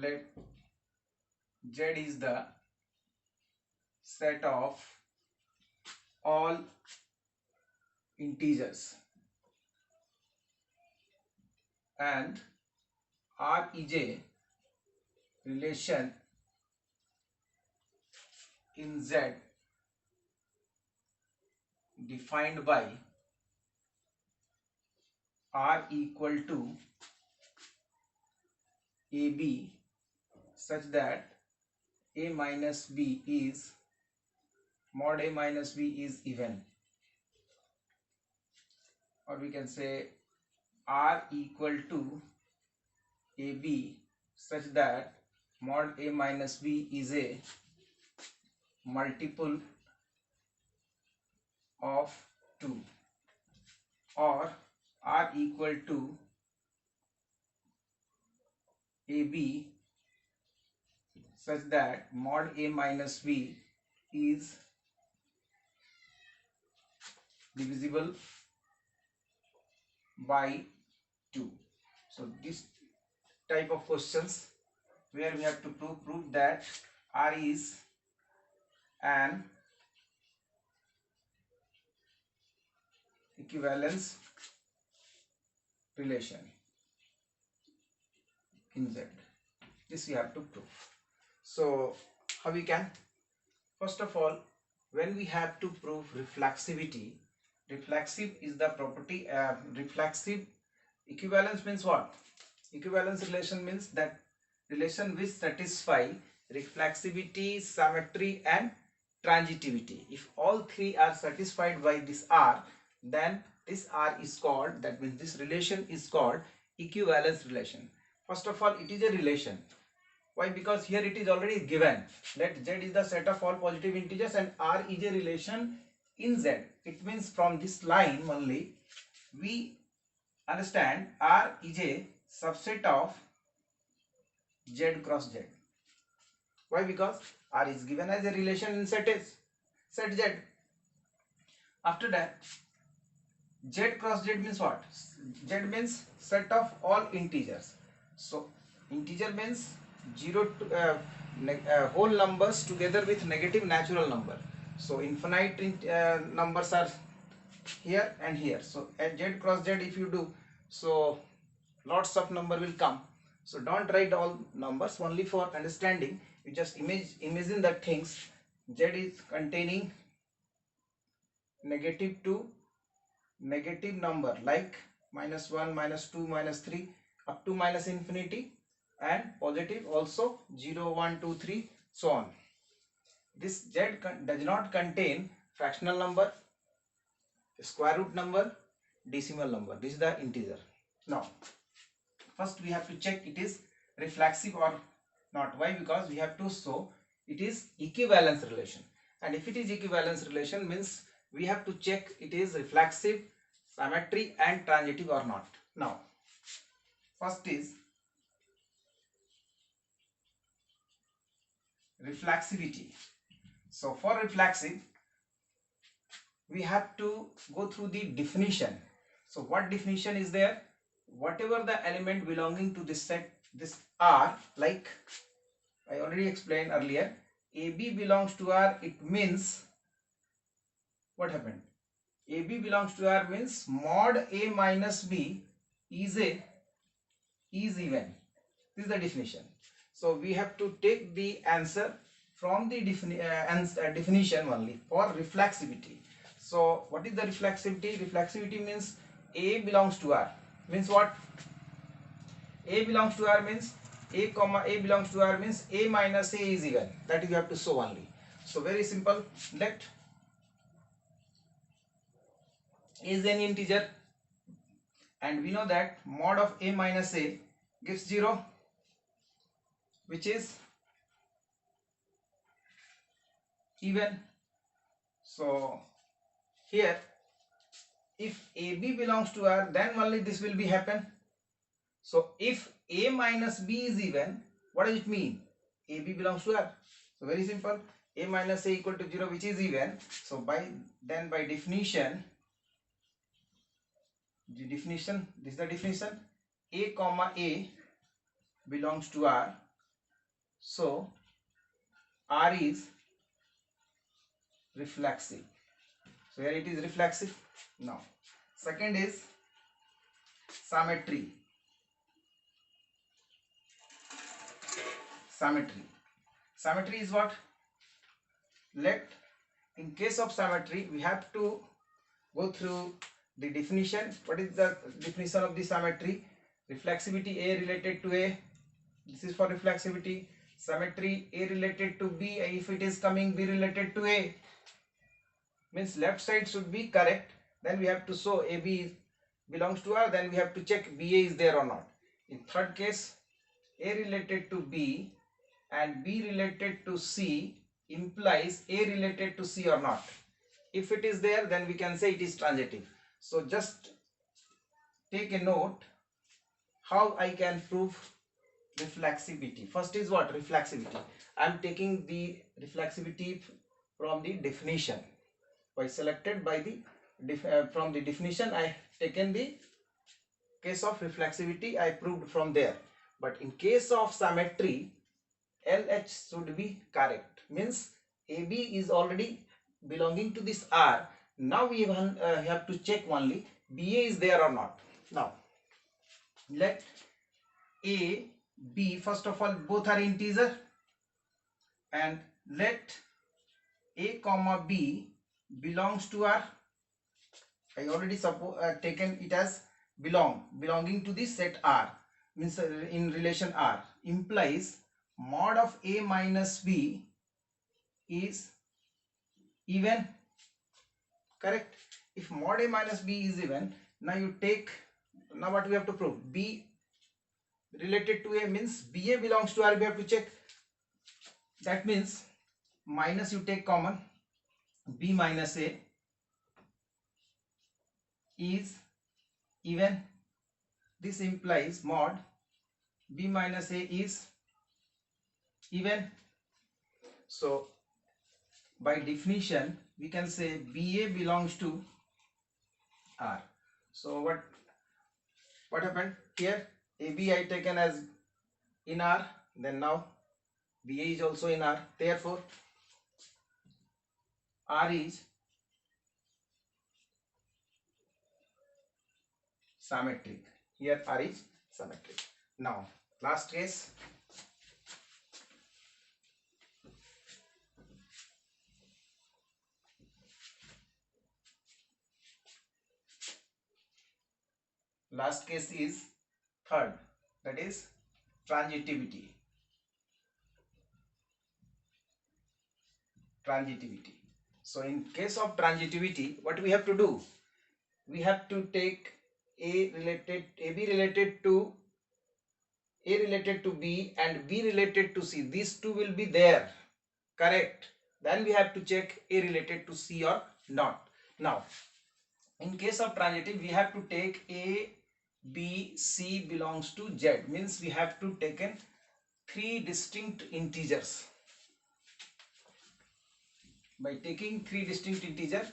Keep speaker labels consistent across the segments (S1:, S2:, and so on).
S1: let Z is the set of all integers and R is a relation in Z defined by R equal to AB such that A minus B is mod A minus B is even, or we can say R equal to AB such that mod A minus B is a multiple of 2, or R equal to AB such that mod A minus B is divisible by 2. So this type of questions where we have to prove that R is an equivalence relation in Z. This we have to prove. So how we can? First of all, when we have to prove reflexivity, reflexive is the property, reflexive equivalence means what? Equivalence relation means that relation which satisfy reflexivity, symmetry and transitivity. If all three are satisfied by this R, then this R is called, that means this relation is called equivalence relation. First of all, it is a relation. Why? Because here it is already given that Z is the set of all positive integers and R is a relation in Z. It means from this line only we understand R is a subset of Z cross Z. Why? Because R is given as a relation in set Z. After that, Z cross Z means what? Z means set of all integers. So integer means 0 to whole numbers together with negative natural number. So infinite numbers are here and here. So at Z cross Z, if you do, so lots of number will come. So don't write all numbers, only for understanding. You just imagine the things. Z is containing negative to negative number like -1, -2, -3 up to minus infinity, and positive also 0, 1, 2, 3 so on. This Z does not contain fractional number, square root number, decimal number. This is the integer. Now first we have to check it is reflexive or not. Why? Because we have to show it is equivalence relation, and if it is equivalence relation means we have to check it is reflexive, symmetry and transitive or not. Now first is reflexivity. So for reflexive we have to go through the definition. So what definition is there? Whatever the element belonging to this set, this R, like I already explained earlier, AB belongs to R, it means what happened? AB belongs to R means mod A minus B is even. This is the definition. So we have to take the answer from the definition only for reflexivity. So what is the reflexivity? Reflexivity means A belongs to R. Means what? A belongs to R means A comma A belongs to R means A minus A is even. That you have to show only. So very simple. Let A is an integer, and we know that mod of A minus A gives 0, which is even. So here if AB belongs to R, then only this will be happen. So if A minus B is even, what does it mean? AB belongs to R. So very simple, A minus A equal to 0, which is even. So by definition, this is the definition, A comma A belongs to R So R is reflexive. So here it is reflexive. Now second is symmetry. Symmetry is what? Let, in case of symmetry, we have to go through the definition. What is the definition of the symmetry? Reflexivity A related to A. This is for reflexivity. Symmetry A related to B. If it is coming B related to A, means left side should be correct. Then we have to show AB belongs to R. Then we have to check BA is there or not. In third case, A related to B and B related to C implies A related to C or not. If it is there, then we can say it is transitive. So just take a note how I can prove reflexivity. First is what? Reflexivity. I am taking the reflexivity from the definition. By selected by the from the definition, I taken the case of reflexivity, I proved from there. But in case of symmetry, LH should be correct. Means AB is already belonging to this R. Now we have to check only BA is there or not. Now let A, B, first of all both are integer, and let A comma B belongs to R. I already taken it as belonging to the set R, means in relation R, implies mod of A minus B is even. Correct? If mod A minus B is even, now you take, now what we have to prove? B related to A means BA belongs to R, we have to check. That means minus you take common, B minus A is even. This implies mod B minus A is even. So by definition we can say BA belongs to R. So what happened here? AB I taken as in R, then now BA is also in R. Therefore R is symmetric. Here R is symmetric. Now last case. Last case is third, that is transitivity. So in case of transitivity, what we have to do? We have to take AB related to B and B related to C. These two will be there. Correct? Then we have to check A related to C or not. Now, in case of transitive, we have to take A, B, C belongs to Z. Means we have to taken three distinct integers. By taking three distinct integers,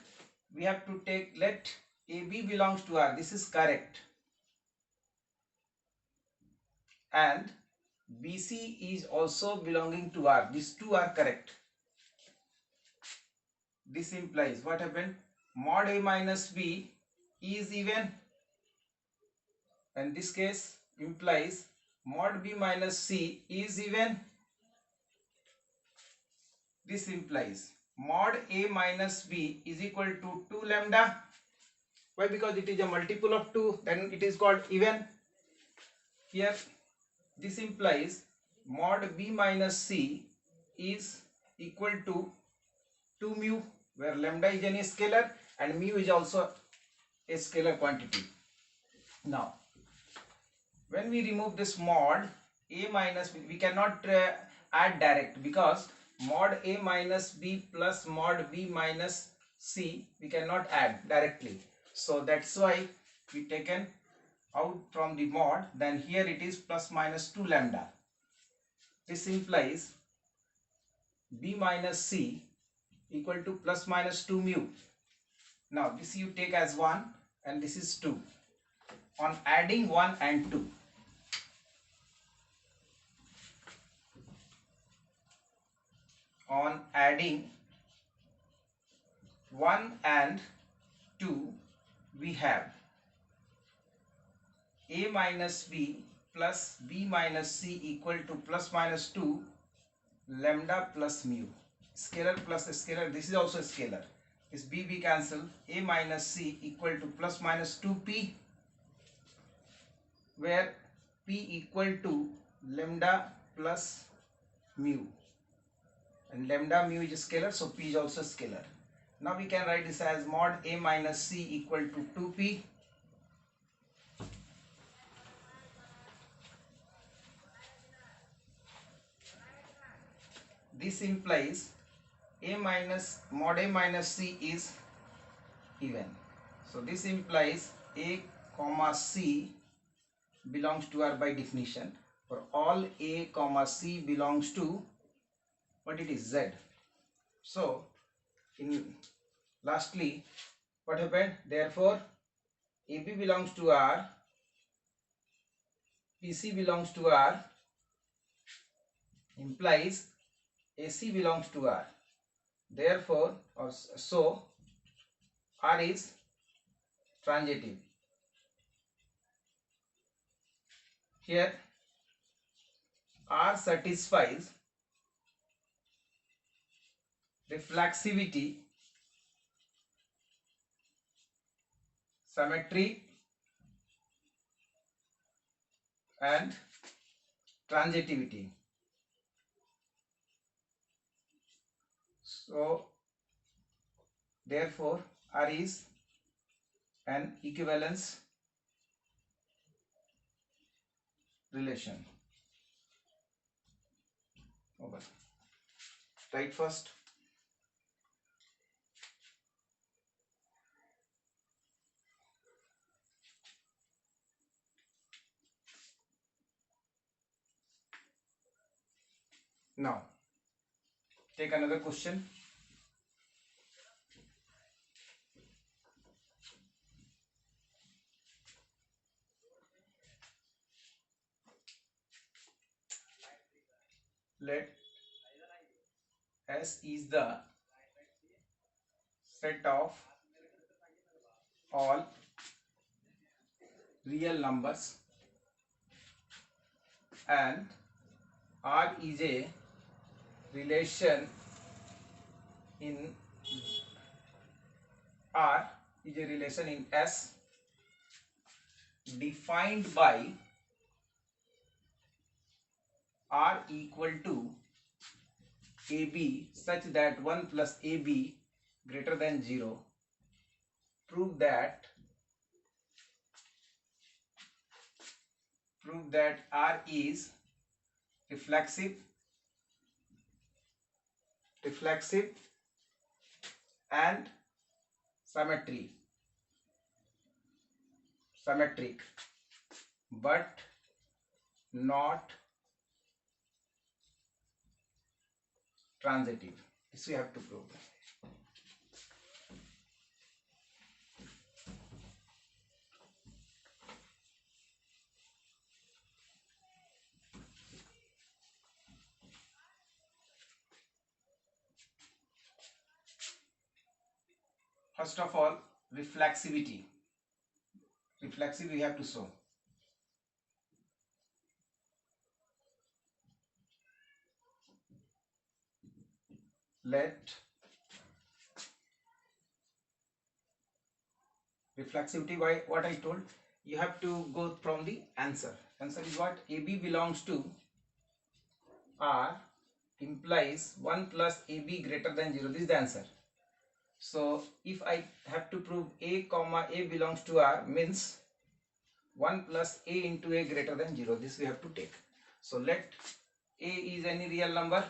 S1: we have to take, let AB belongs to R. This is correct. And BC is also belonging to R. These two are correct. This implies what happened? Mod A minus B is even. And this case implies mod B minus C is even. This implies mod A minus B is equal to 2 lambda. Why? Because it is a multiple of 2, then it is called even. Here this implies mod B minus C is equal to 2 mu, where lambda is any scalar and mu is also a scalar quantity. Now when we remove this mod A minus B, we cannot add direct, because mod A minus B plus mod B minus C we cannot add directly. So that's why we taken out from the mod. Then here it is plus minus 2 lambda. This implies B minus C equal to plus minus 2 mu. Now this you take as 1 and this is 2. On adding 1 and 2, on adding 1 and 2, we have a minus b plus b minus c equal to plus minus 2 lambda plus mu. Scalar plus scalar, this is also a scalar. This b cancel. A minus c equal to plus minus 2p, where p equal to lambda plus mu, and lambda mu is scalar, so p is also scalar. Now we can write this as mod a minus c equal to 2p. This implies mod a minus c is even. So this implies a comma c belongs to R by definition. For all a comma c belongs to what it is, Z. So lastly, what happened? Therefore, AB belongs to R, PC belongs to R, implies AC belongs to R. Therefore, so R is transitive. Here R satisfies reflexivity, symmetry and transitivity. So therefore R is an equivalence relation. Over. Write first. Now take another question. Let S is the set of all real numbers and R is a relation in S defined by R equal to AB such that 1 plus AB greater than 0. Prove that R is reflexive and symmetric, but not transitive. This we have to prove. First of all, reflexivity we have to show. Let reflexivity, by what I told, you have to go from the answer. Answer is what? AB belongs to R implies 1 plus AB greater than 0. This is the answer. So if I have to prove A comma A belongs to R, means 1 plus A into A greater than 0. This we have to take. So let A is any real number,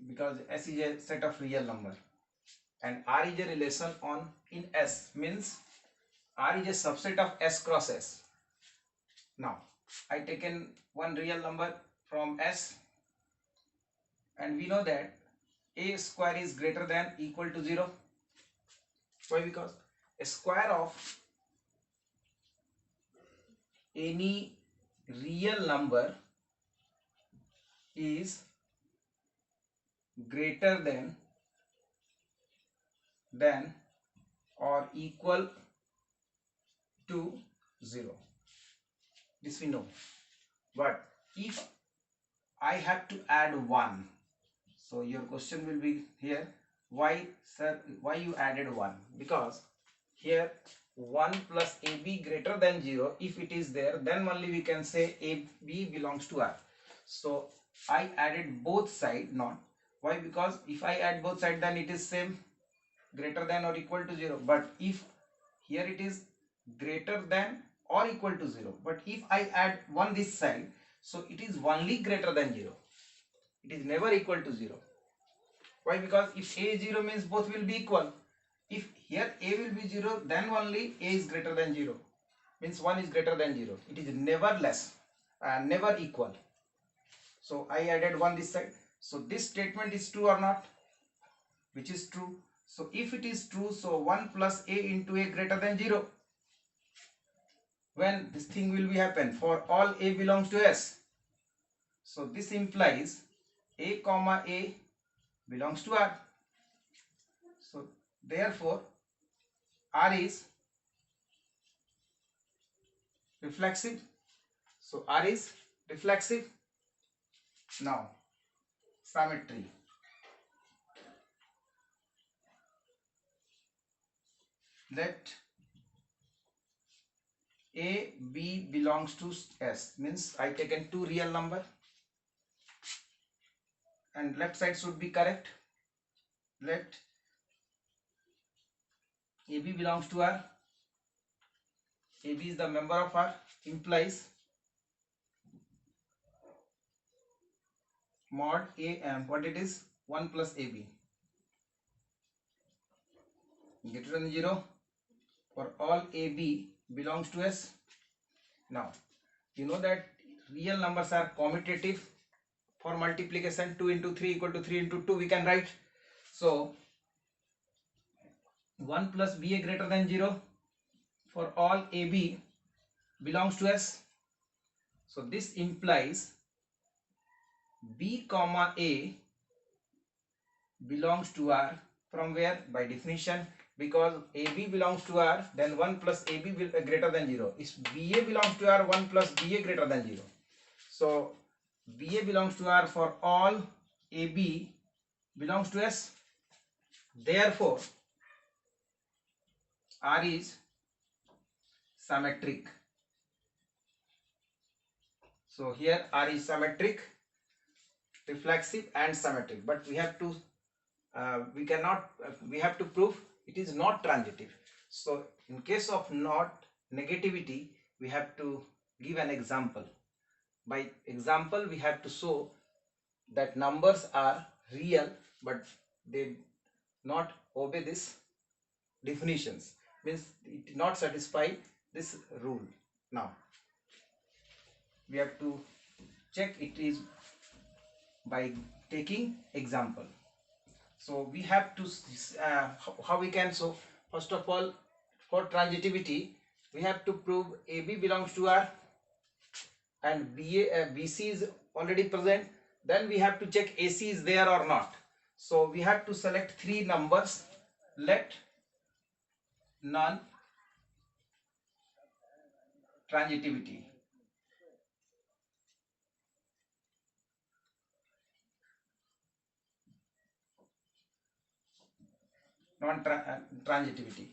S1: because S is a set of real number, and R is a relation in S, means R is a subset of S cross S. Now I taken one real number from S, and we know that A square is greater than equal to 0. Why? Because a square of any real number is greater than or equal to 0. This we know. But if I have to add 1, so your question will be here, why sir, why you added 1? Because here 1 plus AB greater than 0, if it is there, then only we can say AB belongs to R. So I added both side, not. Why? Because if I add both side, then it is same, greater than or equal to 0. But if here it is greater than or equal to 0, but if I add 1 this side, so it is only greater than 0. It is never equal to 0. Why? Because if A is 0 means both will be equal. If here A will be 0, then only A is greater than 0. Means 1 is greater than 0. It is never less, never equal. So I added 1 this side. So this statement is true or not? Which is true. So if it is true, so 1 plus A into A greater than 0. When this thing will be happen for all A belongs to S. So this implies A comma A belongs to R. So therefore R is reflexive. So R is reflexive. Now symmetry. Let A B belongs to S, means I taken two real number and left side should be correct. Let AB belongs to R. AB is the member of R, implies mod A and what it is 1 plus AB greater than 0 for all AB belongs to S. Now you know that real numbers are commutative. For multiplication 2 into 3 equal to 3 into 2 we can write. So 1 plus BA greater than 0 for all AB belongs to S. So this implies B comma A belongs to R from where? By definition, because AB belongs to R, then 1 plus AB will greater than 0. If BA belongs to R, 1 plus BA greater than 0. So BA belongs to R for all AB belongs to S. Therefore R is symmetric. So here R is symmetric, reflexive and symmetric, but we have to we have to prove it is not transitive. So in case of not negativity, we have to give an example. By example we have to show that numbers are real but they not obey this definitions, means it not satisfy this rule. Now we have to check it is by taking example. So we have to how we can. So first of all, for transitivity we have to prove AB belongs to R and BC is already present. Then we have to check AC is there or not. So we have to select three numbers. Let non transitivity. Non-transitivity.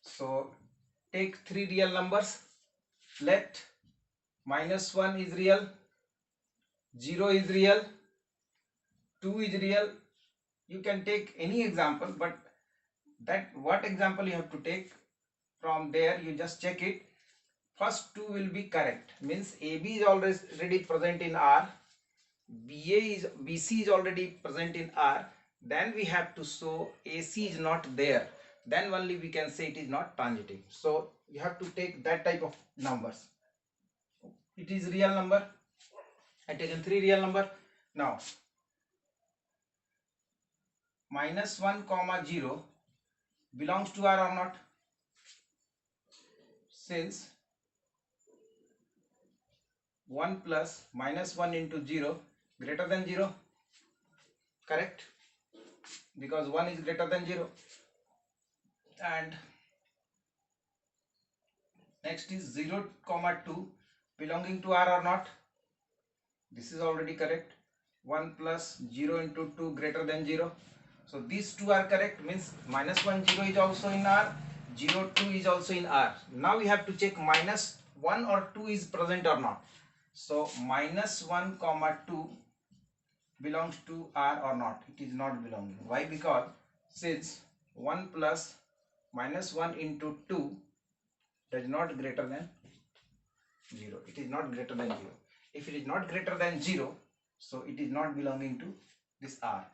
S1: So take three real numbers. Let -1 is real, 0 is real, 2 is real. You can take any example, but that what example you have to take, from there you just check it. First two will be correct, means AB is already present in R, BC is already present in R. Then we have to show AC is not there, then only we can say it is not transitive. So you have to take that type of numbers. It is real number. I taken three real number. Now -1 comma 0 belongs to R or not? Since 1 plus -1 into 0 greater than 0, correct? because 1 is greater than 0. And next is 0 comma 2 belonging to R or not. This is already correct. 1 plus 0 into 2 greater than 0. So these two are correct, means minus 1 0 is also in R, 0 2 is also in R. Now we have to check minus 1 or 2 is present or not. So minus 1 comma 2 belongs to R or not. It is not belonging. Why? Because since 1 plus minus 1 into 2 does not greater than 0. It is not greater than 0. If it is not greater than 0, so it is not belonging to this R.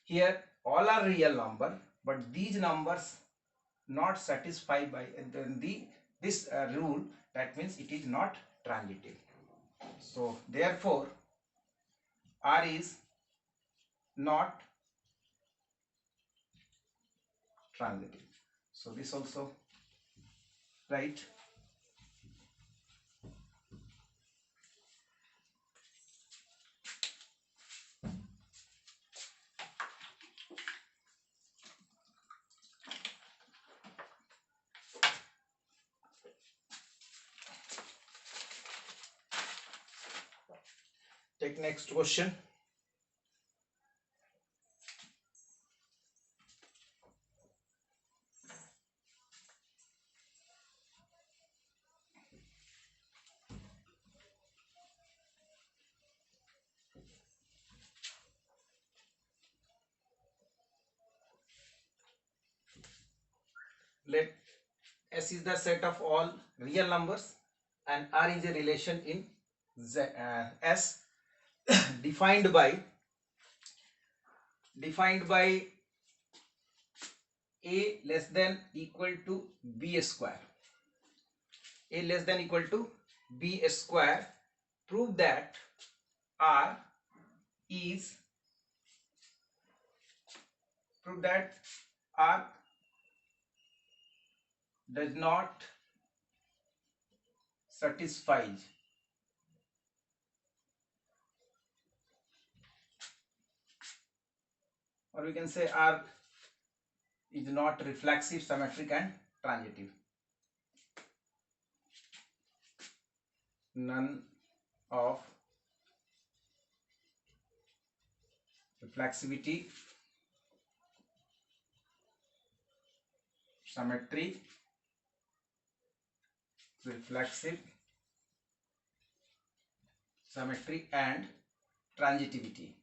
S1: Here all are real number, but these numbers not satisfied by this rule. That means it is not transitive. So therefore R is not transitive. So this also right. Take next question. Let S is the set of all real numbers and R is a relation in S defined by A less than equal to B square. A less than equal to B square. Prove that R is R does not satisfy or we can say R is not reflexive, symmetric and transitive. None of reflexivity, symmetry, reflexive, symmetry and transitivity.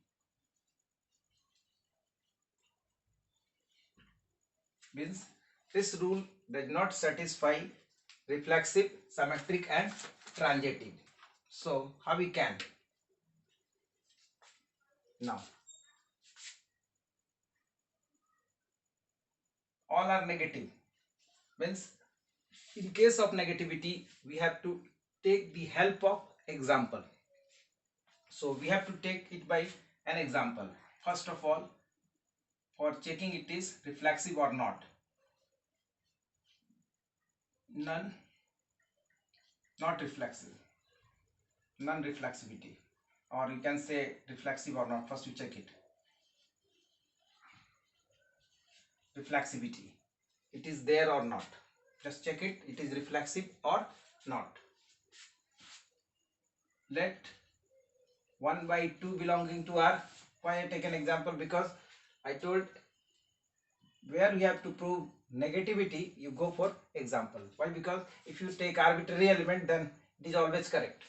S1: Means this rule does not satisfy reflexive, symmetric and transitive. So how we can? Now all are negative, means in case of negativity we have to take the help of example. So we have to take it by an example. First of all, for checking it is reflexive or not, none, not reflexive, non reflexivity, or you can say reflexive or not. First you check it. Reflexivity, it is there or not. Just check it, it is reflexive or not. Let 1 by 2 belonging to R. Why I take an example? Because I told where you have to prove negativity, you go for example. Why? Because if you take arbitrary element, then it is always correct,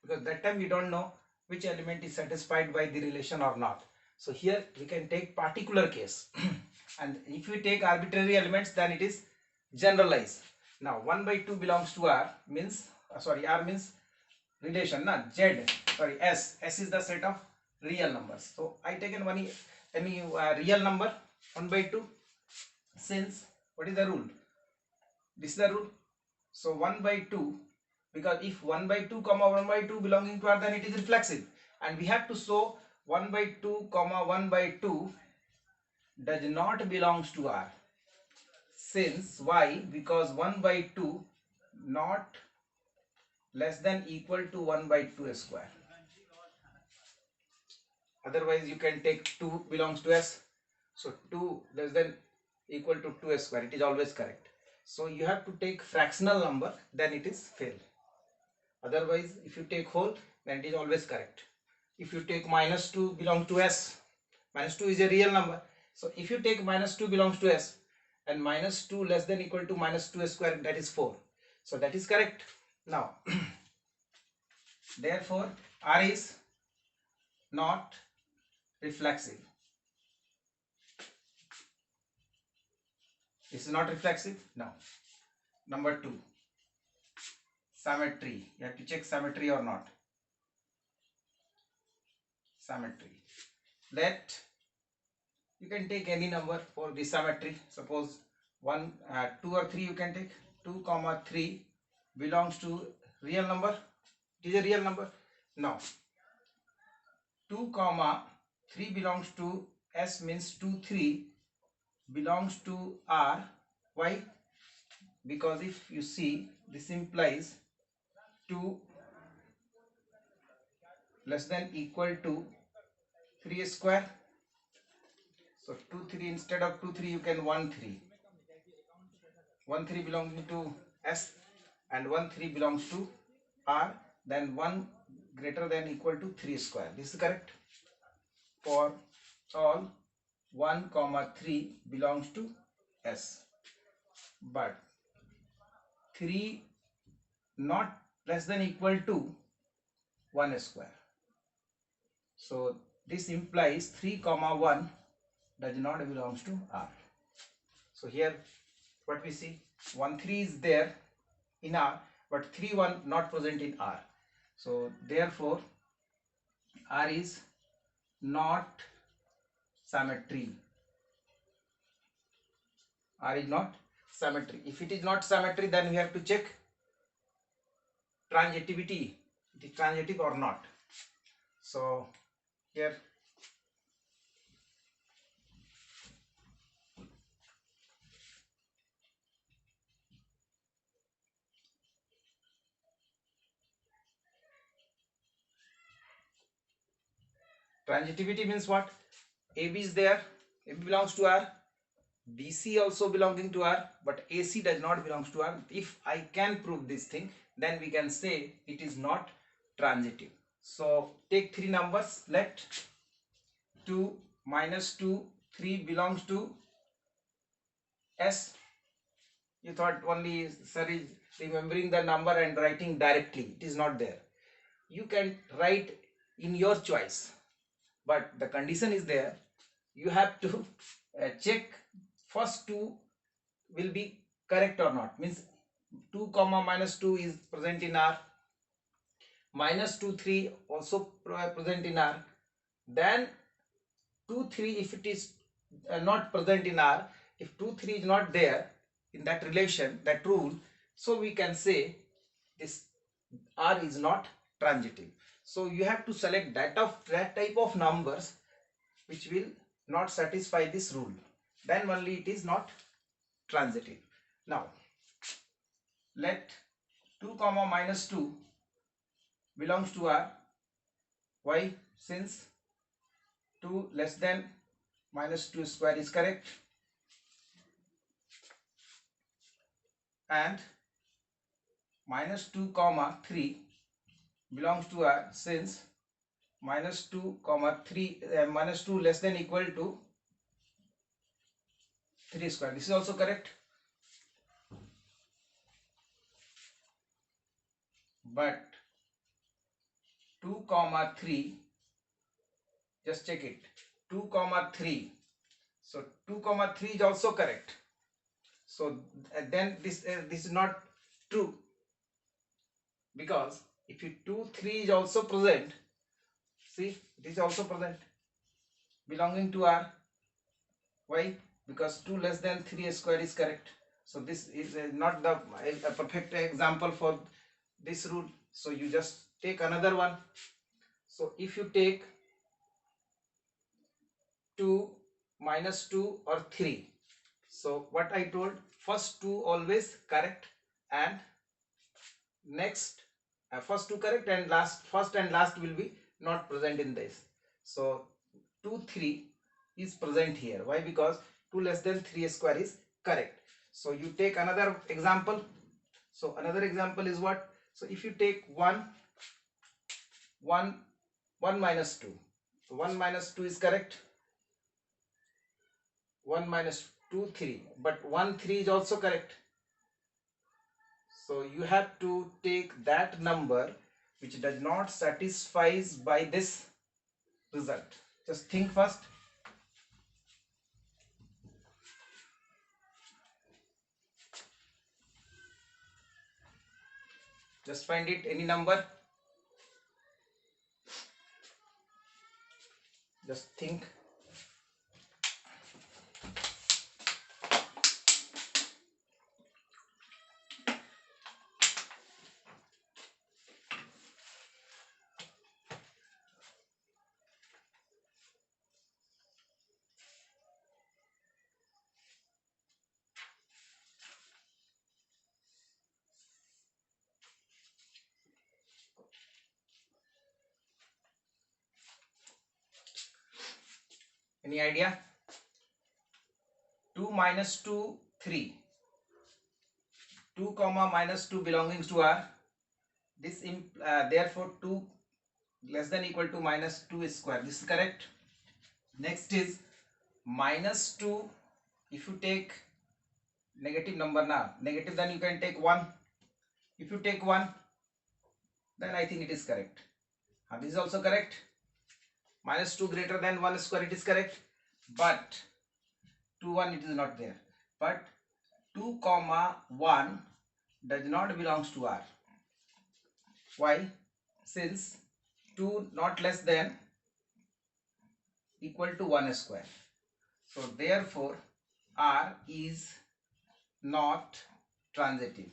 S1: because that time you don't know which element is satisfied by the relation or not. So here we can take particular case and if we take arbitrary elements, then it is generalized. Now 1 by 2 belongs to R means R means relation, not Z, S is the set of real numbers. So I taken any real number 1 by 2. Since what is the rule? This is the rule. So 1 by 2, because if 1 by 2 comma 1 by 2 belonging to R, then it is reflexive, and we have to show 1 by 2 comma 1 by 2 does not belongs to R. Since why? Because 1 by 2 not less than equal to 1 by 2 square. Otherwise you can take 2 belongs to S. So 2 less than equal to 2s square, it is always correct. So you have to take fractional number, then it is fail. Otherwise, if you take whole, then it is always correct. If you take minus 2 belongs to s, minus 2 is a real number. So if you take minus 2 belongs to s and minus 2 less than equal to minus 2s square, that is 4. So that is correct. Now, therefore, R is not reflexive. This is not reflexive. Now, number 2, symmetry. You have to check symmetry or not. Symmetry. Let you can take any number for the symmetry. Suppose 1, 2 or 3 you can take. 2 comma 3 belongs to real number. It is a real number. Now 2 comma 3 belongs to S, means 2 3 belongs to R. Why? Because if you see, this implies 2 less than equal to 3 square. So 2 3, instead of 2 3 you can 1 3. 1 3 belonging to S and 1 3 belongs to R, then 1 greater than equal to 3 square. This is correct. For all 1 comma 3 belongs to S, but 3 not less than equal to 1 square. So this implies 3 comma 1 does not belongs to R. So here what we see, 1 3 is there in R, but 3 1 not present in R. So therefore R is not symmetry. R is not symmetry. If it is not symmetry, then we have to check transitivity. It is transitive or not. So here transitivity means what? AB is there, AB belongs to R, BC also belonging to R, but AC does not belongs to R. If I can prove this thing, then we can say it is not transitive. So take 3 numbers. Let 2 minus 2 3 belongs to S. You thought only sir is remembering the number and writing directly. It is not there. You can write in your choice, but the condition is there. You have to check first 2 will be correct or not. Means 2 comma minus 2 is present in R, minus 2 3 also present in R, then 2 3 if it is not present in R, if 2 3 is not there in that relation, that rule, so we can say this R is not transitive. So you have to select that type of numbers which will not satisfy this rule, then only it is not transitive. Now let 2 comma minus 2 belongs to R. Why? Since 2 less than minus 2 square is correct, and minus 2 comma 3 belongs to R, since minus 2 comma 3 minus 2 less than equal to 3 square. This is also correct, but 2 comma 3, just check it, 2 comma 3, so 2 comma 3 is also correct. So then this is not true, because if you 2 3 is also present, see it is also present belonging to R. Why? Because 2 less than 3 square is correct. So this is not the a perfect example for this rule. So you just take another one. So if you take 2 minus 2 or 3, so what I told, first 2 always correct, and next first 2 correct and last, first and last will be not present in this. So 2 3 is present here. Why? Because 2 less than 3 square is correct. So you take another example. So another example is what? So if you take 1 minus 2. So 1 minus 2 is correct. 1 minus 2 3, but 1 3 is also correct. So you have to take that number which does not satisfies by this result. Just think first. Just find it, any number. Just think. Any idea? 2 minus 2 3. 2 comma minus 2 belonging to R. This therefore 2 less than equal to minus 2 square. This is correct. Next is minus 2. If you take negative number now, negative, then you can take 1. If you take 1, then I think it is correct. This is also correct. Minus 2 greater than 1 square, it is correct. But 2 1 it is not there. But 2 comma 1 does not belongs to R. Why? Since 2 not less than equal to 1 square. So therefore R is not transitive.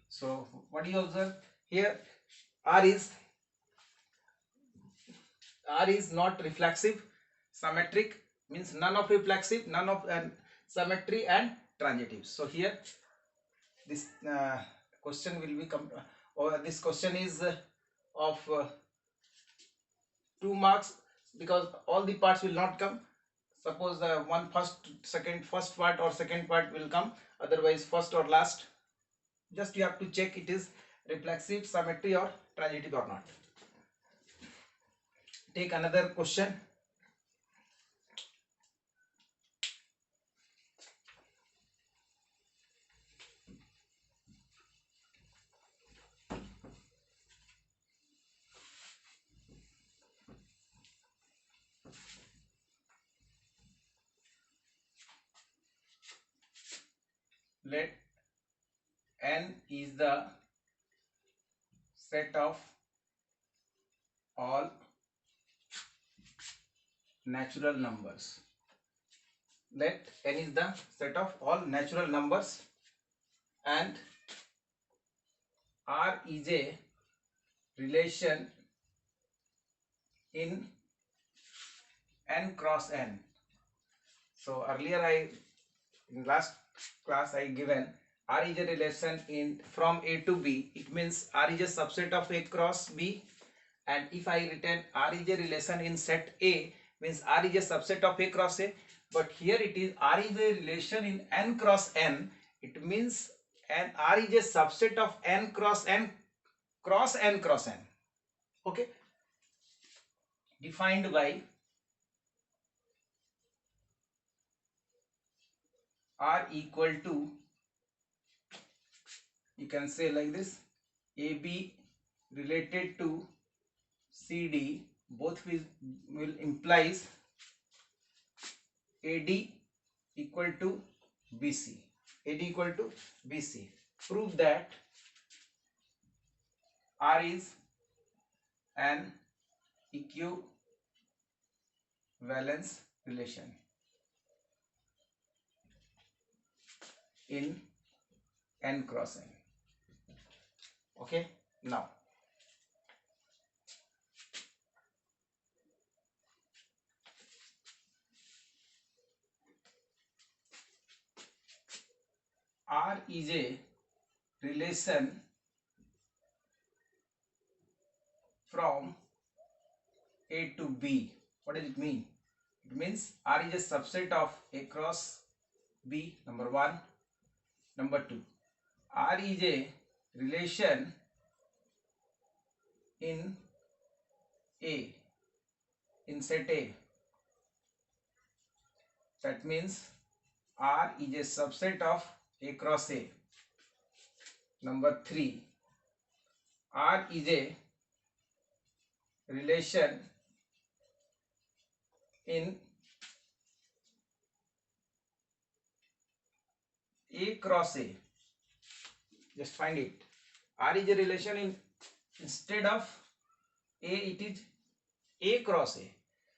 S1: So what do you observe here? R is not reflexive. Symmetric means none of reflexive, none of symmetry and transitive. So here this question will be or this question is of 2 marks, because all the parts will not come. Suppose first part or second part will come, otherwise first or last. Just you have to check it is reflexive, symmetry or transitive or not. Take another question. Let n is the set of all natural numbers. Let n is the set of all natural numbers and R is a relation in n cross n. So earlier in last class I given R is a relation in from A to B. It means R is a subset of A cross B, and if I written R is a relation in set A, means R is a subset of A cross A. But here it is R is a relation in n cross n. It means R is a subset of n cross n cross n cross n. Okay, defined by R equal to, you can say like this, AB related to CD, both will implies AD equal to BC. AD equal to BC. Prove that R is an equivalence relation in n cross n. Okay, now R is a relation from A to B. What does it mean? It means R is a subset of A cross B, number 1. Number 2, R is a relation in A, in set A. That means R is a subset of A cross A. Number 3, R is a relation in A cross A. Just find it. R is a relation in, instead of A, it is A cross A.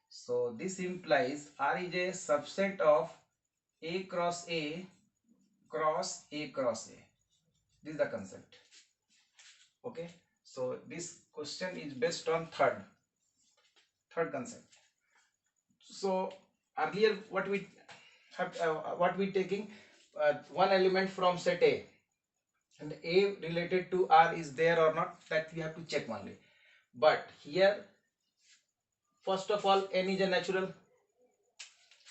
S1: So this implies R is a subset of A cross A cross A cross A. This is the concept. Okay. So this question is based on third concept. So earlier what we have what we taking one element from set A, and A related to R is there or not, that we have to check only. But here first of all n is a natural,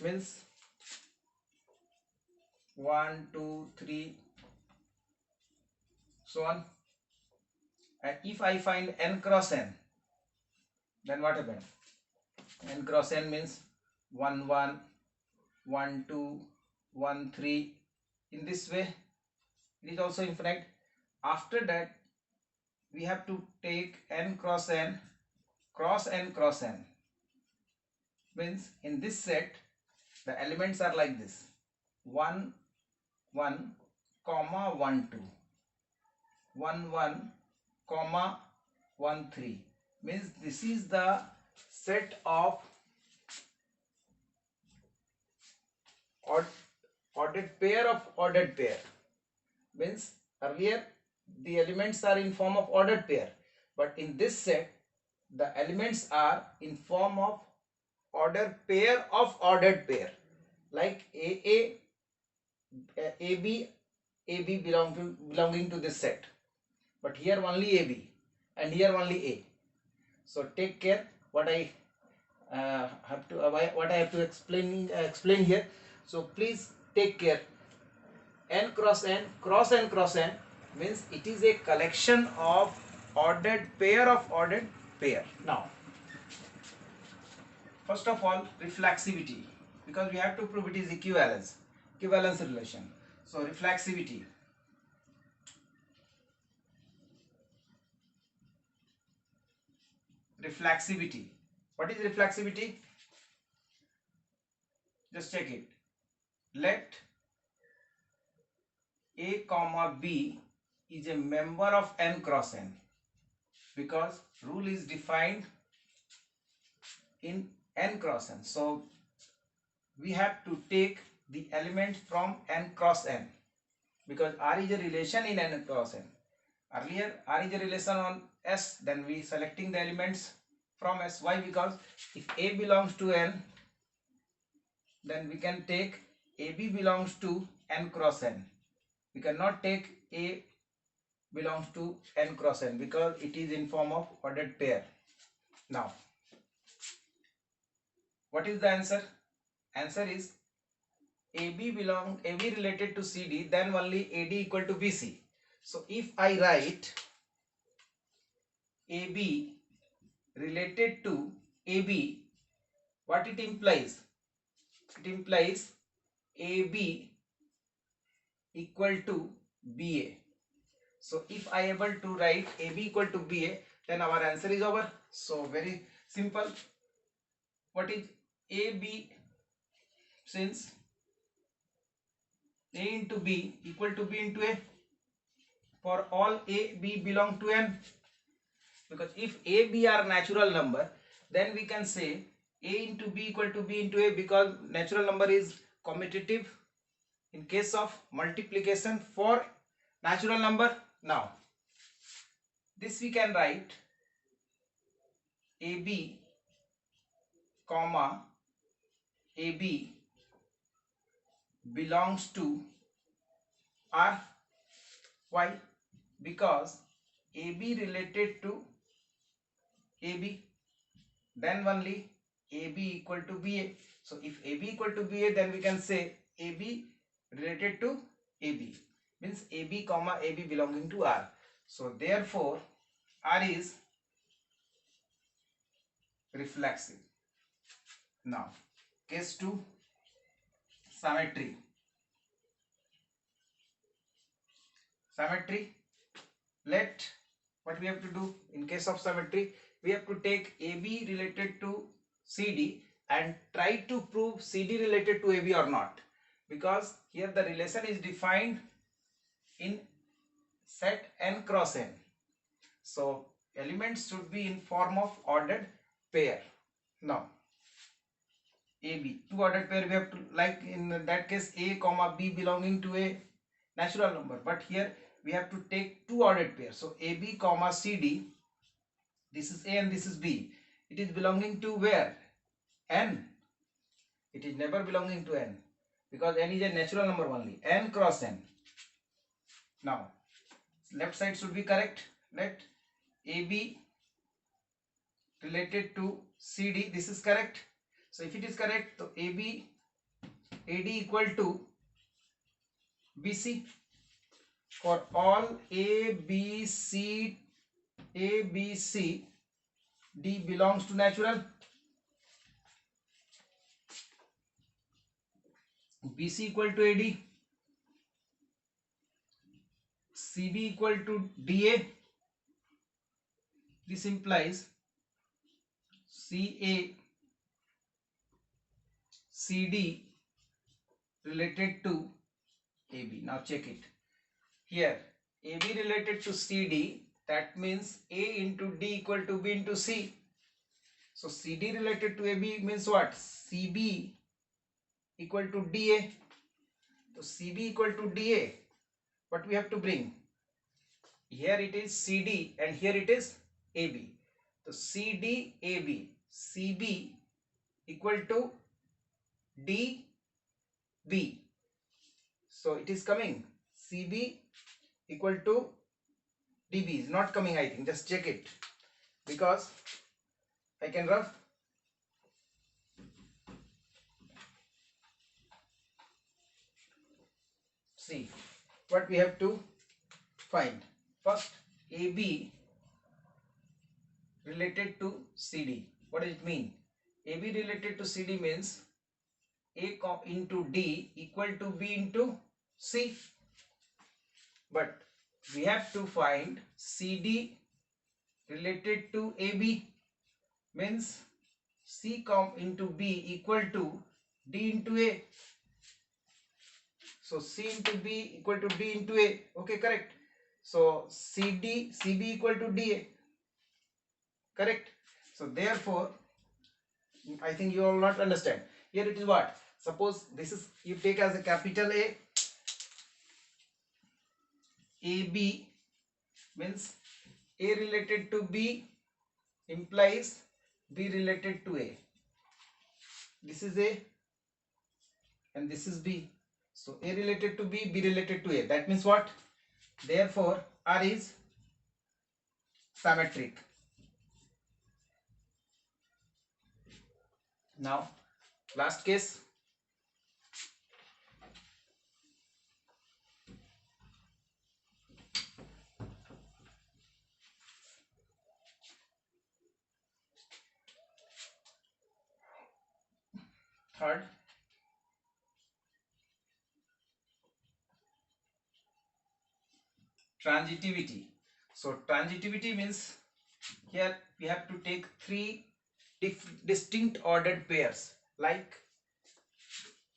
S1: means 1 2 3 so on. And if I find n cross n, then what happens? N cross n means 1 1 1 2 1 3. In this way it is also infinite. After that we have to take n cross n cross n cross n, means in this set the elements are like this: 1 1 comma 1 2, 1 1 comma 1 3, means this is the set of ordered pair of ordered pair. Means earlier the elements are in form of ordered pair, but in this set the elements are in form of ordered pair of ordered pair, like AA, AB, AB belonging to this set, but here only AB and here only A. So take care what I what I have to explain here. So please take care. N cross n cross n cross n means it is a collection of ordered pair of ordered pair. Now first of all, reflexivity, because we have to prove it is equivalence relation. So reflexivity, what is reflexivity? Just check it. Let A comma B is a member of n cross n, because rule is defined in n cross n. So we have to take the element from n cross n, because R is a relation in n cross n. Earlier R is a relation on S, then we selecting the elements from S. Why? Because if A belongs to n, then we can take AB belongs to n cross n. We cannot take A belongs to n cross n because it is in form of ordered pair. Now what is the answer? Answer is AB related to CD, then only AD equal to BC. So if I write AB related to AB, what it implies? It implies AB equal to BA. So if I able to write AB equal to BA, then our answer is over. So very simple. What is AB? Since A into B equal to B into A, for all A, B belong to N. Because if A, B are natural number, then we can say A into B equal to B into A, because natural number is commutative in case of multiplication for natural number. Now this we can write AB comma AB belongs to R. Why? Because AB related to AB, then only AB equal to BA. So if AB equal to BA, then we can say AB related to AB, means AB comma AB belonging to R. So therefore R is reflexive. Now case 2, symmetry. Symmetry, let what we have to do in case of symmetry, we have to take AB related to CD and try to prove CD related to AB or not, because here the relation is defined in set n cross n. So elements should be in form of ordered pair. Now AB, two ordered pair we have to, like in that case A comma B belonging to a natural number, but here we have to take two ordered pairs. So AB comma CD, this is A and this is B. It is belonging to where? N. It is never belonging to N, because N is a natural number only. N cross N. Now left side should be correct. Let AB related to CD, this is correct. So if it is correct, so AD equal to BC for all A, B, C, D belongs to natural. BC equal to AD, CB equal to DA. This implies CA, CD related to AB. Now check it. Here AB related to CD, that means A into D equal to B into C. So CD related to AB means what? CB equal to DA. So CB equal to DA, what we have to bring? Here it is CD and here it is AB. So CD, AB, CB equal to DB. So it is coming CB equal to DB is not coming, I think. Just check it, because I can rough. See what we have to find. First, AB related to CD. What does it mean? AB related to CD means A into D equal to B into C. But we have to find CD related to AB, means C into B equal to D into A. So C into B equal to D into A. Okay, correct. So CB equal to DA. Correct. So therefore, I think you will not understand. Here it is what? Suppose this is, you take as a capital A. AB means A related to B implies B related to A. This is A and this is B. So A related to B, B related to A. That means what? Therefore, R is symmetric. Now, last case. Third, transitivity. So transitivity means here we have to take three distinct ordered pairs, like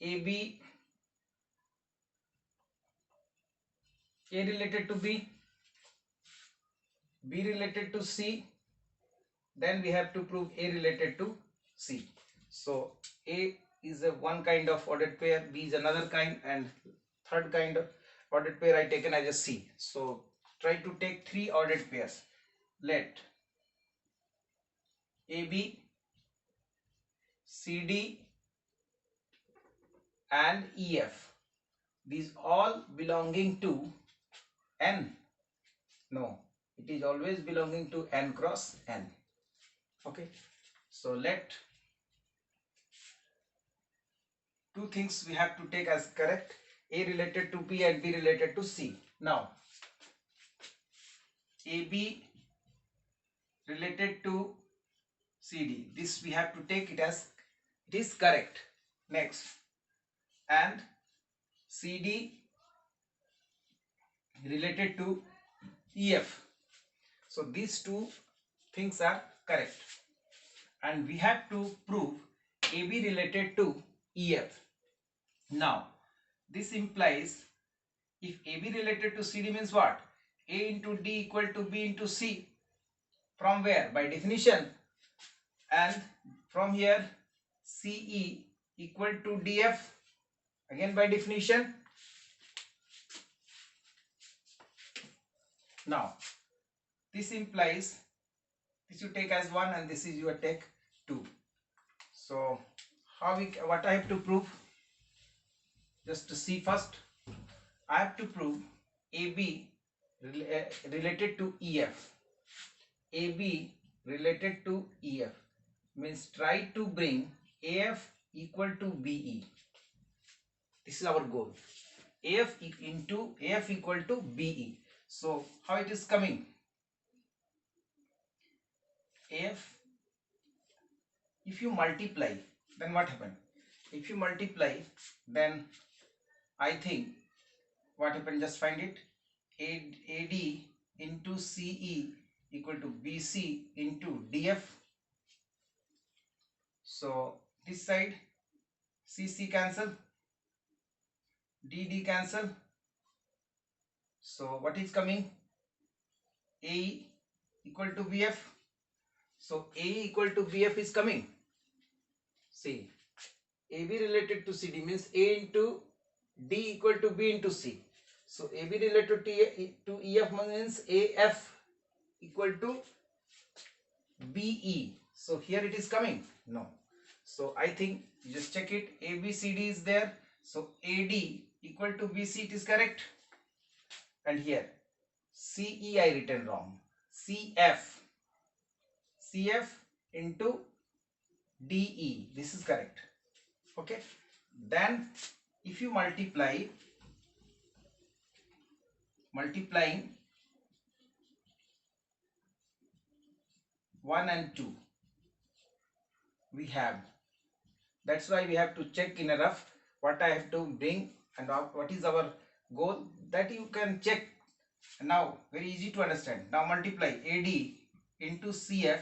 S1: AB, A related to B, B related to C, then we have to prove A related to C. So A is a one kind of ordered pair, B is another kind, and third kind of ordered pair I taken as a C. So try to take three ordered pairs. Let AB, CD and EF, these all belonging to N. No, it is always belonging to N cross N. Okay, so let two things we have to take as correct. A related to B and B related to C. Now AB related to CD. This we have to take it as it is correct. Next, and CD related to EF. So these two things are correct. And we have to prove AB related to EF. Now, this implies if AB related to CD means what? A into D equal to B into C. From where? By definition. And from here CE equal to DF, again by definition. Now this implies this you take as 1 and this is your take 2. So what I have to prove? Just to see first, I have to prove AB related to EF. AB related to EF means try to bring AF equal to BE. This is our goal. AF equal to BE. So how it is coming? AF, if you multiply, then what happened? If you multiply, then I think what happened, just find it. AD into CE equal to BC into DF. So this side CC cancel, DD cancel. So what is coming? AE equal to BF. So AE equal to BF is coming. See, AB related to CD means A into D equal to B into C. So AB related to EF means AF equal to BE. So here it is coming. No. So I think you just check it. ABCD is there. So AD equal to BC, it is correct. And here CE I written wrong. CF into DE. This is correct. Okay. Then if you multiplying 1 and 2 we have. That's why we have to check in a rough what I have to bring and what is our goal, that you can check. Now very easy to understand. Now multiply AD into CF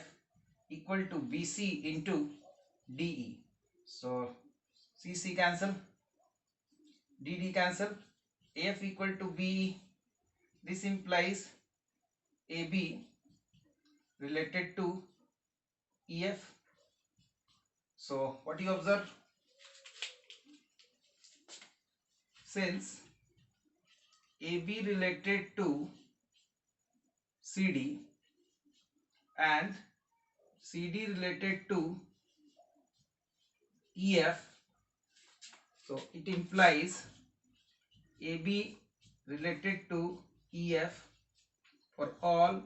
S1: equal to BC into DE. So CC cancel, DD cancel, AF equal to BE. This implies AB related to EF. So what you observe? Since AB related to CD and CD related to EF, so it implies AB related to EF for all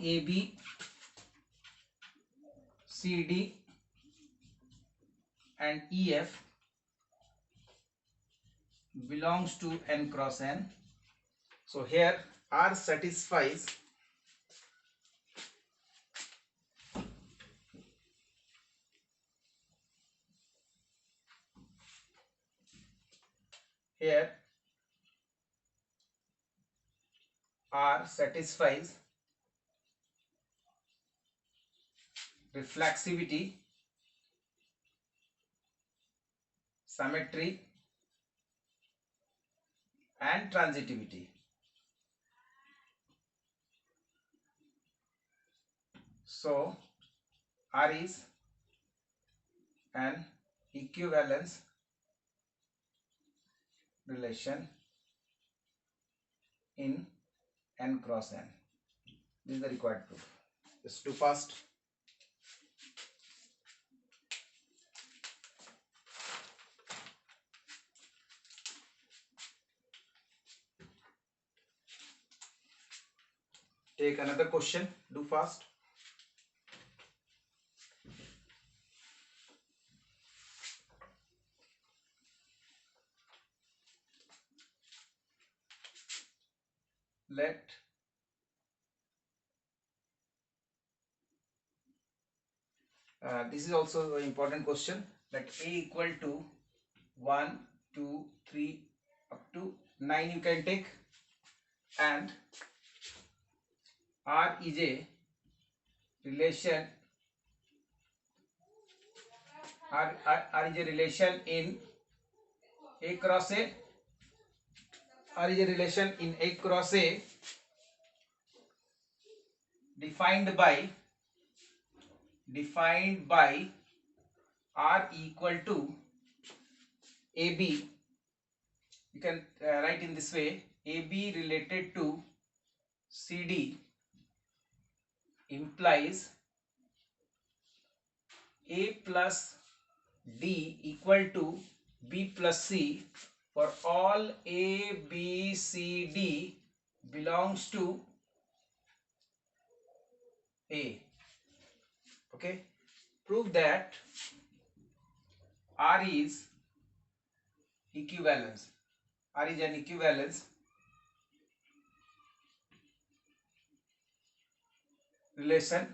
S1: AB, CD and EF belongs to n cross n. So here R satisfies reflexivity, symmetry and transitivity. So R is an equivalence relation in n cross n. This is the required proof. It's too fast. Take another question. Do fast. let this is also an important question. Let A equal to 1, 2, 3 up to 9 you can take, and R is a relation R is a relation in A cross A. R is a relation in A cross A defined by R equal to AB. You can write in this way: AB related to CD implies A plus D equal to B plus C for all A, B, C, D belongs to A. Okay, prove that R is equivalence. R is an equivalence relation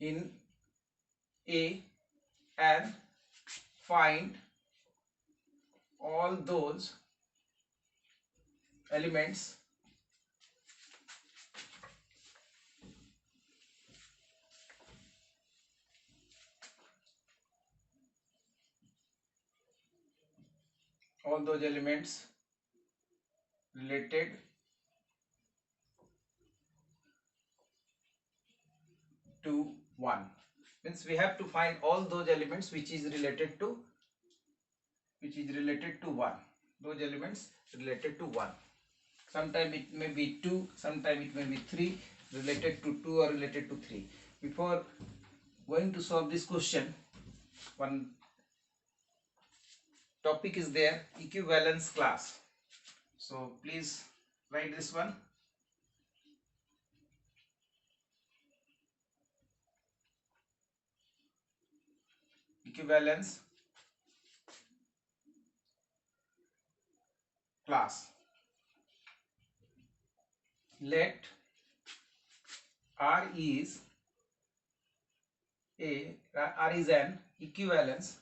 S1: in A, and find all those elements related to 1. Means we have to find all those elements which is related to 1. Those elements related to 1. Sometime it may be 2, sometime it may be 3, related to 2 or related to 3. Before going to solve this question, one topic is there, equivalence class. So please write this one. Equivalence class. Let R is an equivalence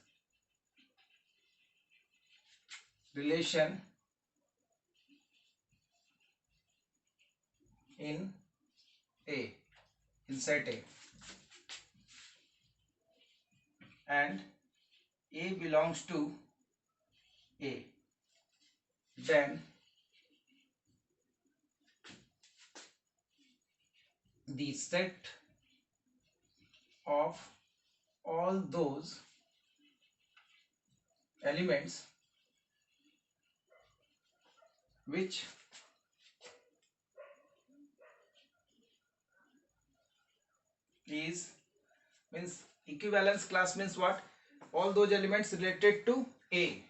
S1: relation in A, in set A, and A belongs to A. Then the set of all those elements which is, means equivalence class means what? All those elements related to A.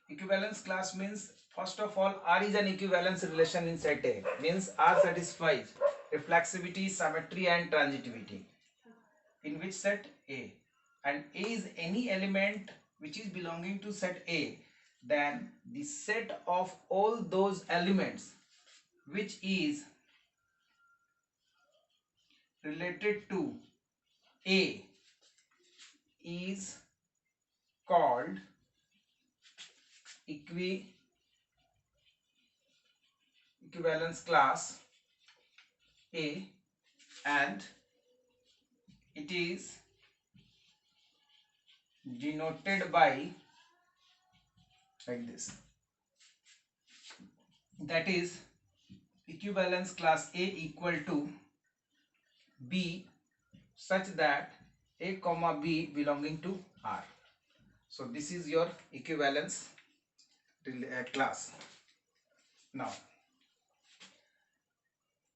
S1: Equivalence class means, first of all, R is an equivalence relation in set A, means R satisfies reflexivity, symmetry and transitivity. In which set? A. And A is any element which is belonging to set A, then the set of all those elements which is related to A is called equivalence class A, and it is denoted by like this. That is, equivalence class A equal to B such that A comma B belonging to R. So this is your equivalence class. Now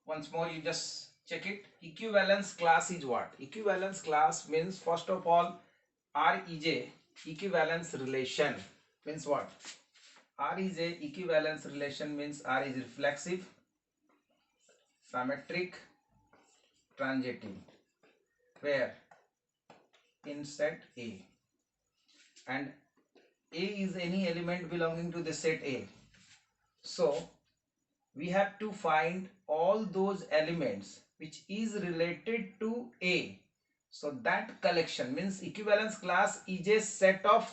S1: once more you just check it. Equivalence class is what? Equivalence class means, first of all, R is a equivalence relation. Means what? R is a equivalence relation means R is reflexive, symmetric, transitive, where in set A, and A is any element belonging to the set A. So we have to find all those elements which is related to A. So that collection means equivalence class is a set of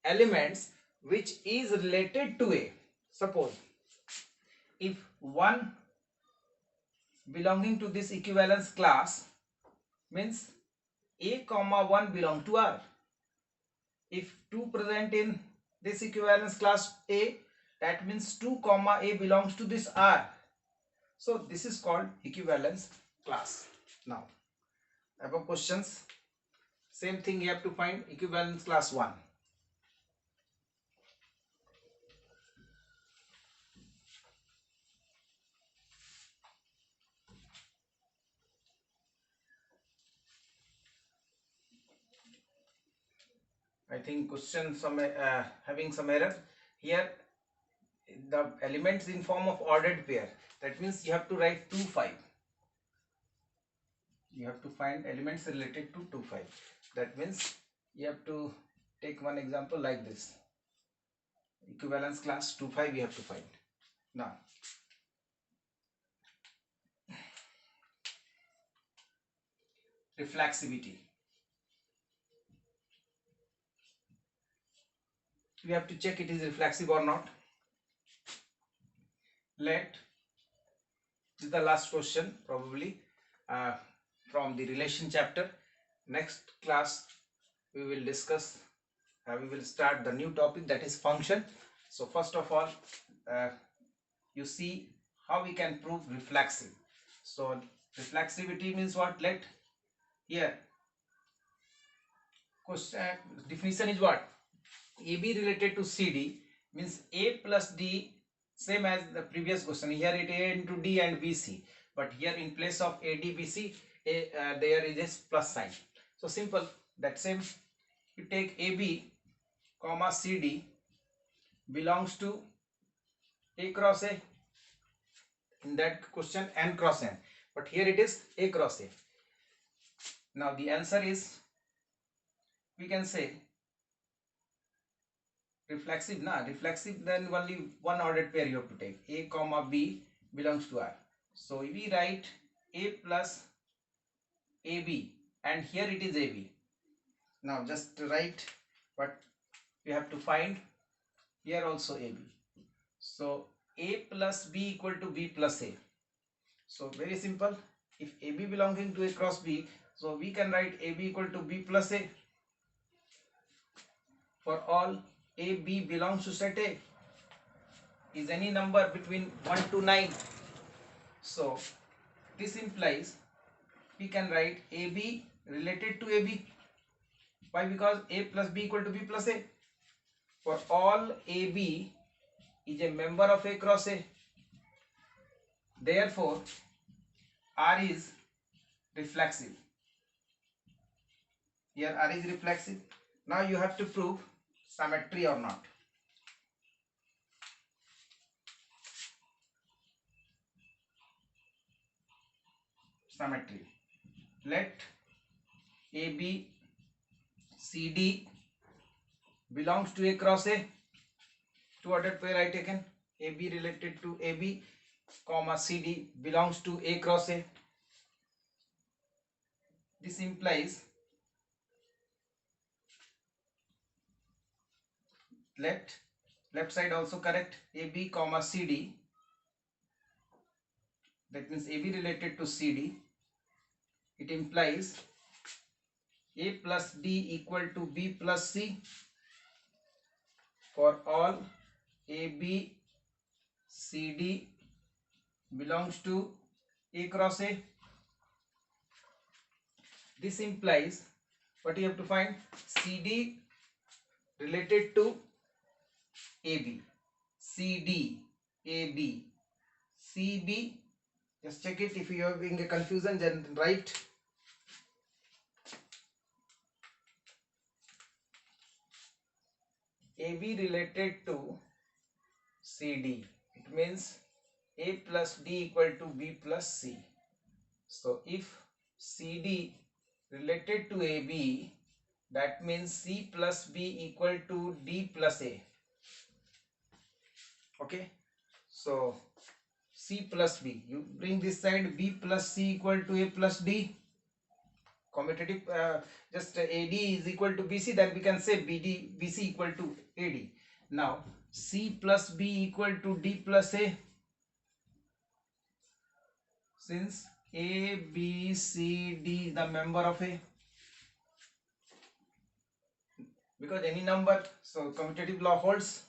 S1: elements which is related to A. Suppose if one belonging to this equivalence class means A comma 1 belong to R. If 2 present in this equivalence class A, that means 2 comma A belongs to this R. So this is called equivalence class. Now above questions, same thing you have to find equivalence class 1. I think question some having some error here. The elements in form of ordered pair, that means you have to write 2 5. You have to find elements related to 2 5. That means you have to take one example like this. Equivalence class 2 5 you have to find. Now reflexivity, we have to check it is reflexive or not. Let this is the last question probably from the relation chapter. Next class we will discuss, we will start the new topic, that is function. So first of all you see how we can prove reflexive. So reflexivity means what? Let here question definition is what? AB related to CD means A plus D, same as the previous question. Here it A into D and BC, but here in place of AD BC there is a plus sign. So simple, that same you take AB comma CD belongs to A cross A. In that question N cross N, but here it is A cross A. Now the answer is, we can say reflexive reflexive, then only one ordered pair you have to take. A comma B belongs to R. So we write A plus AB and here it is AB. Now just write what we have to find, here also AB. So A plus B equal to B plus A. So very simple, if AB belonging to A cross B, so we can write AB equal to B plus A. For all AB belongs to set A is any number between 1 to 9. So this implies we can write AB related to AB. Why? Because A plus B equal to B plus A. For all AB is a member of A cross A. Therefore R is reflexive. Here R is reflexive. Now you have to prove symmetry or not. Symmetry. Let AB CD belongs to A cross A. Two ordered pair I taken. AB related to AB comma CD belongs to A cross A. This implies let left side also correct, AB comma CD, that means AB related to CD. It implies A plus D equal to B plus C for all AB CD belongs to A cross A. This implies what you have to find, CD related to AB, CD, AB, CB. Just check it, if you are having a confusion then write AB related to CD. It means A plus D equal to B plus C. So if CD related to AB That means C plus B equal to D plus A. Okay, so C plus B, you bring this side, B plus C equal to A plus D. Commutative, just AD is equal to BC, then we can say BC equal to AD. Now C plus B equal to D plus A. Since A, B, C, D is the member of A, because any number, so commutative law holds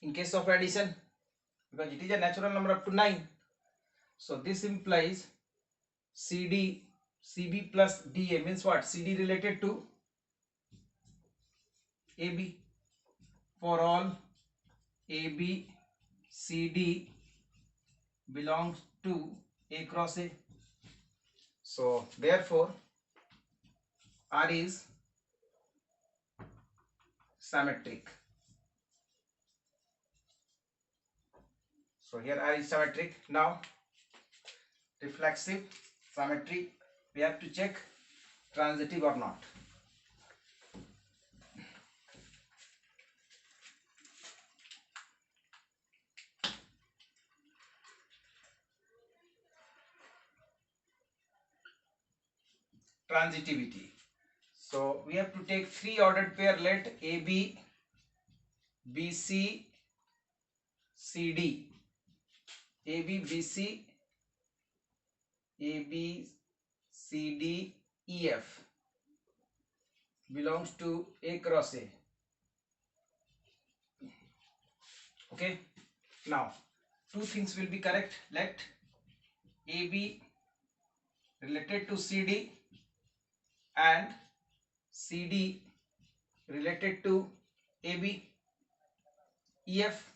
S1: in case of addition, because it is a natural number up to 9. So this implies CB plus DA means what? CD related to AB for all AB, CD belongs to A cross A. So therefore R is symmetric. So here R is symmetric. Now reflexive, symmetry, we have to check transitive or not. Transitivity. So we have to take 3 ordered pair. Let AB, BC, CD, AB, BC, AB, CD, EF belongs to A cross A. Okay. Now two things will be correct. Let AB related to CD and CD related to AB, EF.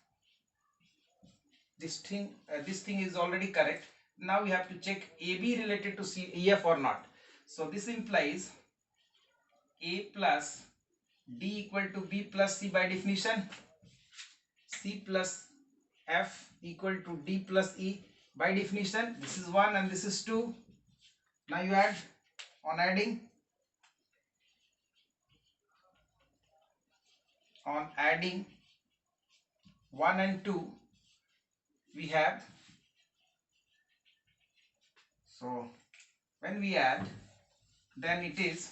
S1: This thing is already correct. Now we have to check AB related to EF or not. So this implies A plus D equal to B plus C by definition. C plus F equal to D plus E by definition. This is 1 and this is 2. Now you add. On adding 1 and 2 we have, so when we add, then it is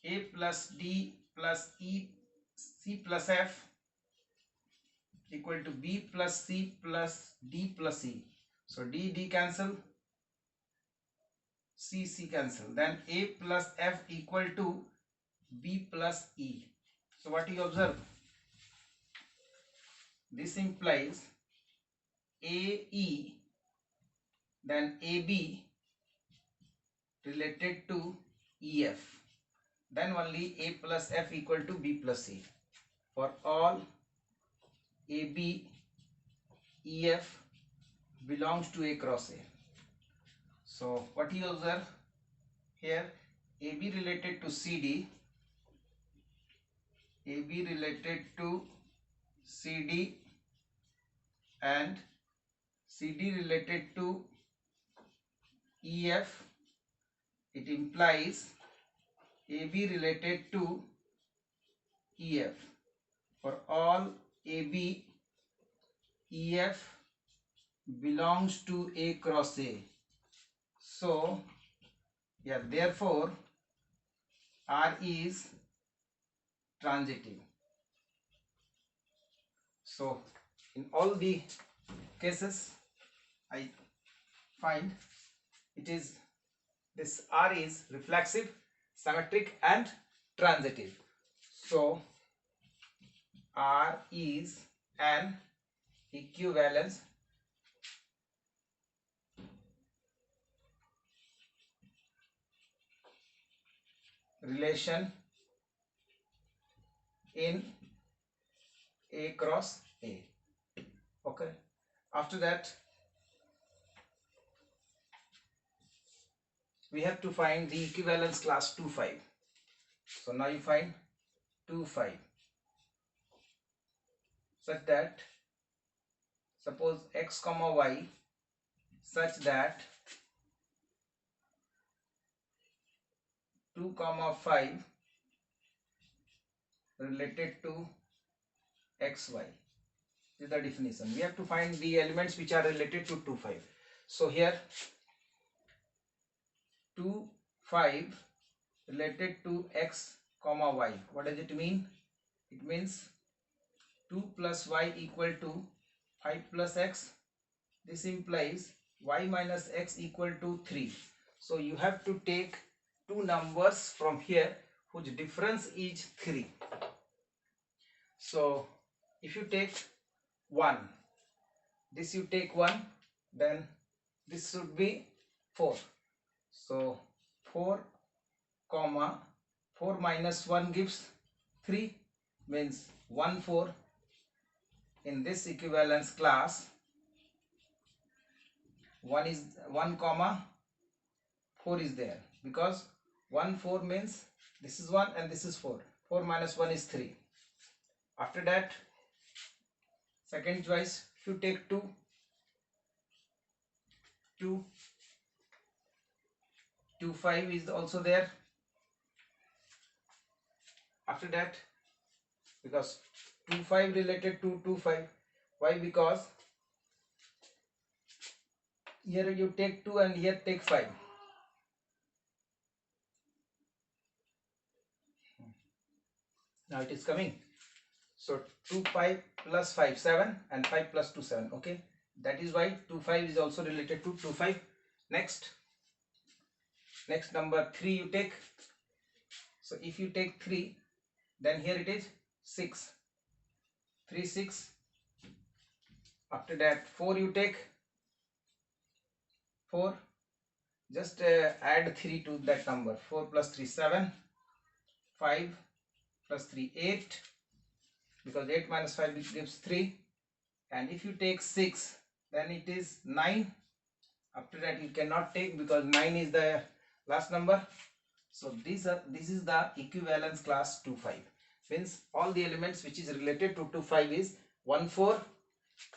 S1: A plus D plus E, C plus F equal to B plus C plus D plus E. So D cancel, C cancel, then A plus F equal to B plus E. So what you observe? This implies AE, then AB related to EF, then only A plus F equal to B plus C for all AB, EF belongs to A cross A. So what you observe here? AB related to CD, AB related to CD and CD related to EF. It implies AB related to EF for all AB, EF belongs to A cross A. So yeah, therefore R is transitive. So in all the cases I find it is this R is reflexive, symmetric and transitive. So R is an equivalence relation in A cross A. Okay. After that we have to find the equivalence class 2, 5. So now you find 2, 5 such that suppose x comma y such that 2 comma 5 related to xy. This is the definition. We have to find the elements which are related to 2 5. So here 2 5 related to x comma y. What does it mean? It means 2 plus y equal to 5 plus x. This implies y minus x equal to 3. So you have to take two numbers from here whose difference is 3. So if you take 1, this you take 1, then this should be 4. So 4 comma 4 minus 1 gives 3, means 1 4. In this equivalence class 1 comma 4 is there, because 1 4 means this is 1 and this is 4. 4 minus 1 is 3. After that, second choice, if you take 2 5 is also there. After that, because 2 5 related to 2 5, why? Because here you take 2 and here take 5. Now it is coming. So 2 5 plus 5 7 and 5 plus 2 7. Okay, that is why 2 5 is also related to 2 5. Next number 3 you take. So if you take 3, then here it is 6. 3 6. After that 4 you take. 4, just add 3 to that number. 4 plus 3 7. 5 plus 3 8, because 8 minus 5 gives 3. And if you take 6, then it is 9. After that you cannot take, because 9 is the last number. So this is the equivalence class 2 5. Means all the elements which is related to 2 5 is 1 4,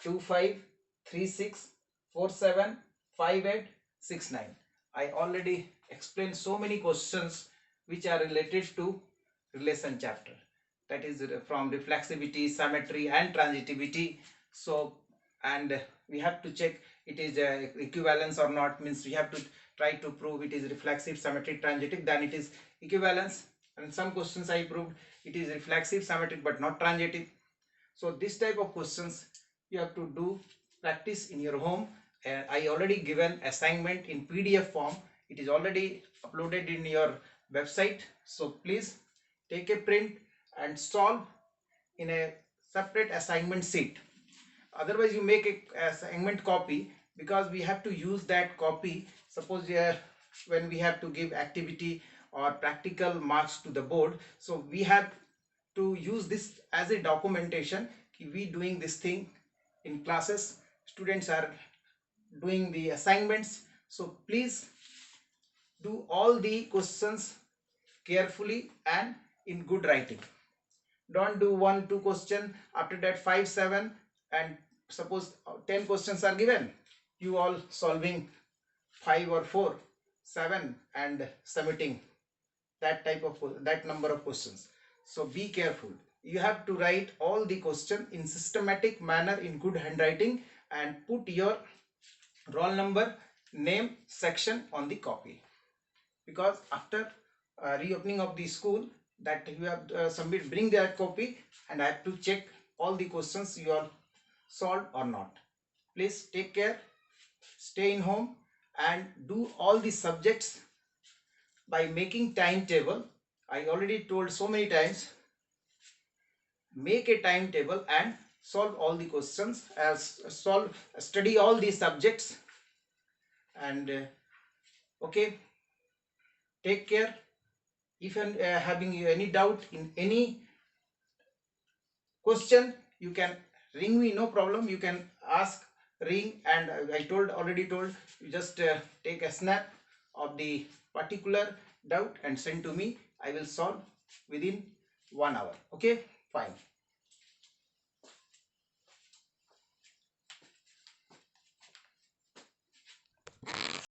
S1: 2 5, 3 6, 4 7, 5 8, 6 9. I already explained so many questions which are related to relation chapter, that is from reflexivity, symmetry and transitivity. So, and we have to check it is equivalence or not, means we have to try to prove it is reflexive, symmetric, transitive, then it is equivalence. And some questions I proved it is reflexive, symmetric but not transitive. So this type of questions you have to do practice in your home. I already given assignment in PDF form. It is already uploaded in your website. So please take a print and solve in a separate assignment sheet. Otherwise you make a assignment copy, because we have to use that copy. Suppose when we have to give activity or practical marks to the board, so we have to use this as a documentation. We doing this thing in classes, students are doing the assignments. So please do all the questions carefully and in good writing. Don't do 1 2 question, after that 5 7, and suppose 10 questions are given, you all solving 5 or 4 7 and submitting that number of questions. So be careful. You have to write all the question in systematic manner in good handwriting, and put your roll number, name, section on the copy, because after reopening of the school, that you have bring that copy, and I have to check all the questions you are solved or not. Please take care, stay in home and do all the subjects by making timetable. I already told so many times, make a timetable and solve all the questions, study all the subjects. And okay, take care. If you are having any doubt in any question, you can ring me, no problem. You can ask, ring, and I already told you, just take a snap of the particular doubt and send to me. I will solve within 1 hour. Okay, fine.